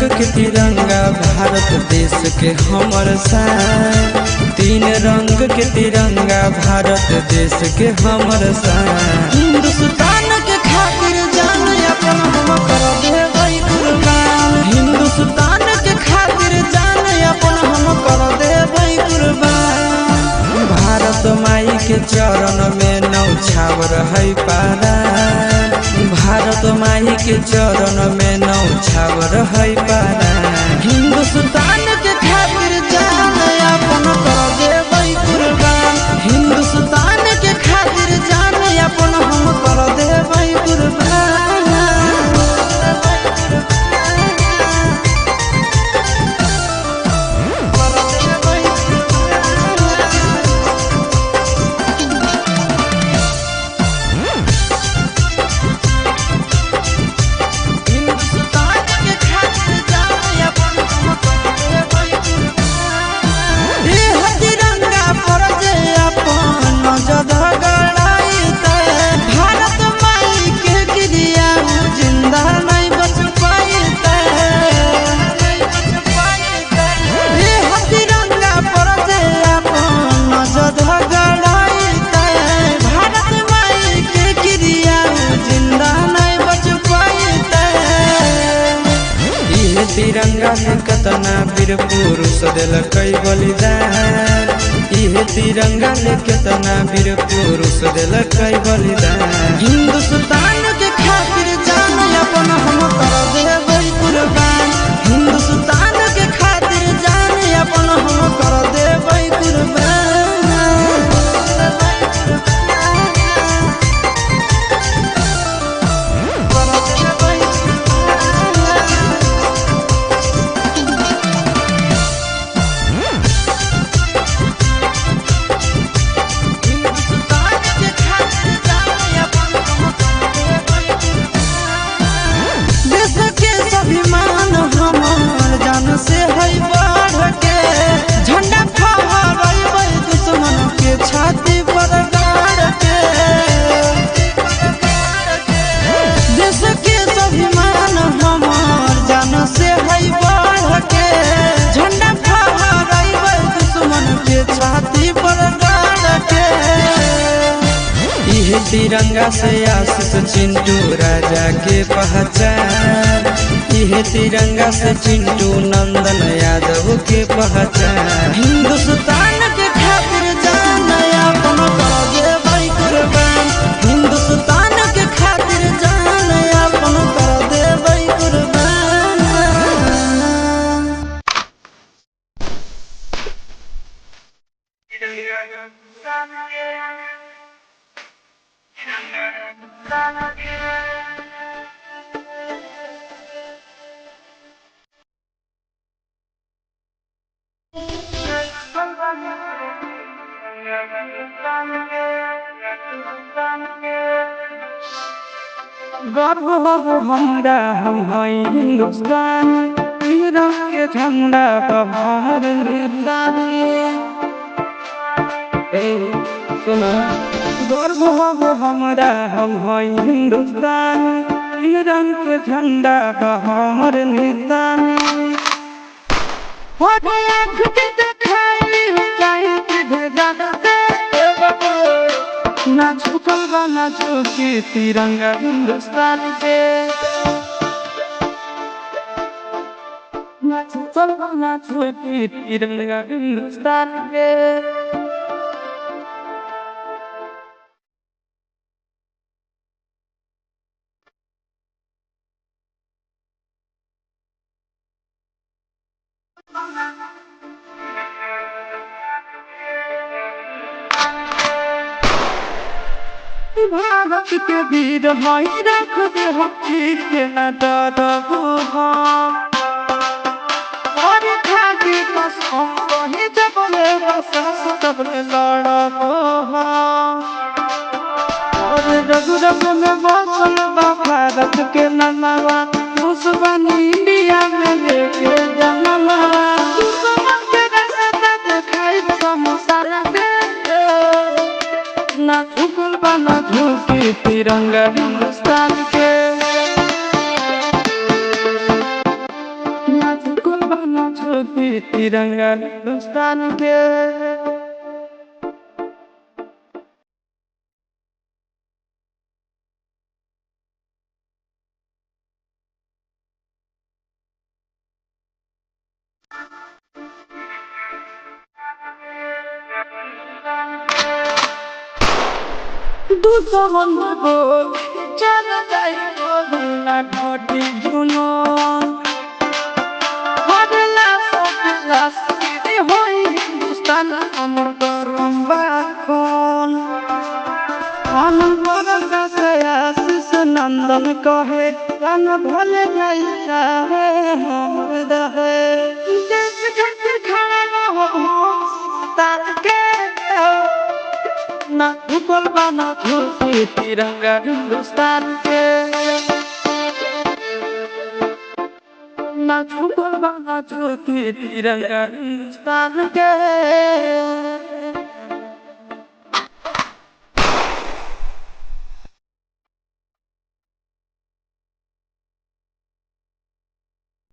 के तिरंगा भारत देश के हमर शान। 3 रंग के तिरंगा भारत देश के हमर शान। हिंदुस्तान के खातिर जान अपन हम कर देबै कुर्बान। हिंदुस्तान के खातिर जान अपन हम कर देबै कुर्बान। भारत माई के चरण में नौछावर है पारान। भारत माई के चरण में नौछावर है पारान। हिंदुस्तान के खातिर जान अपन कर देबै कुर्बान। हिंदुस्तान के खातिर जान अपन हम कर देबै कुर्बान। तिरंगा में कतना वीर पुरुष दिलकै बलिदान। इहे तिरंगा में केतना वीर पुरुष दिलकै बलिदान। हिंदुस्तान के खातिर जान अपन हम कर देबै कुर्बान। हिंदुस्तान के खातिर जान अपन हम कर देबै कुर्बान। से है बढ़ के झंडा फहराबै दुश्मन के छाती पर गाड़ के। देश के स्वाभिमान हमार जान से है बढ़ के झंडा फहराबै दुश्मन के छाती पर गाड़ के। इहे तिरंगा से आशीष चिंटू राजा के पहचान। इहे तिरंगा से चिंटू नंदन यादव के पहचान। हिंदुस्तान के खातिर जान अपन कर देबै कुर्बान। हिंदुस्तान के खातिर जान अपन कर देबै कुर्बान। गर्व हमरा हम हैं हिंदुस्तान। तिरंगा के झंडा बहार हिंदुस्तान। गर्व हमरा हम हैं हिंदुस्तान। तिरंगा के झंडा बहार हिंदुस्तान। ना झुकल बा ना झुकी तिरंगा हिंदुस्तान के। ना झुकल बा ना झुकी तिरंगा हिंदुस्तान के। भारत के वीर भाई रख दे हकीक के न डरबू हम। और खाके कसम कही जब ले बसस तब ले लड़बू हम। और रग रग में बसल बा भारत के नमवा। दुश्मन इंडिया में लेके जनमवा। दुश्मन के रास्ता दिखाई समसारा दे। ना झुकल बा ना झुकी तिरंगा हिंदुस्तान के। ना झुकी तिरंगा हिंदुस्तान के। দুশ্মন বল জানা যায় না ঘটি জুনুন বদলা বদলা সিদ্ধি হই হিন্দুস্তান আমার গরম বাখন আনন্দ কাছে আশিস নন্দন কহে গান ভলে যাইয়া হে हमर दहे देश खातिर खड़ा रहो ताके ना ऊपर बना झुकी तिरंगा हिंदुस्तान के। ना ऊपर बना झुकी तिरंगा हिंदुस्तान के।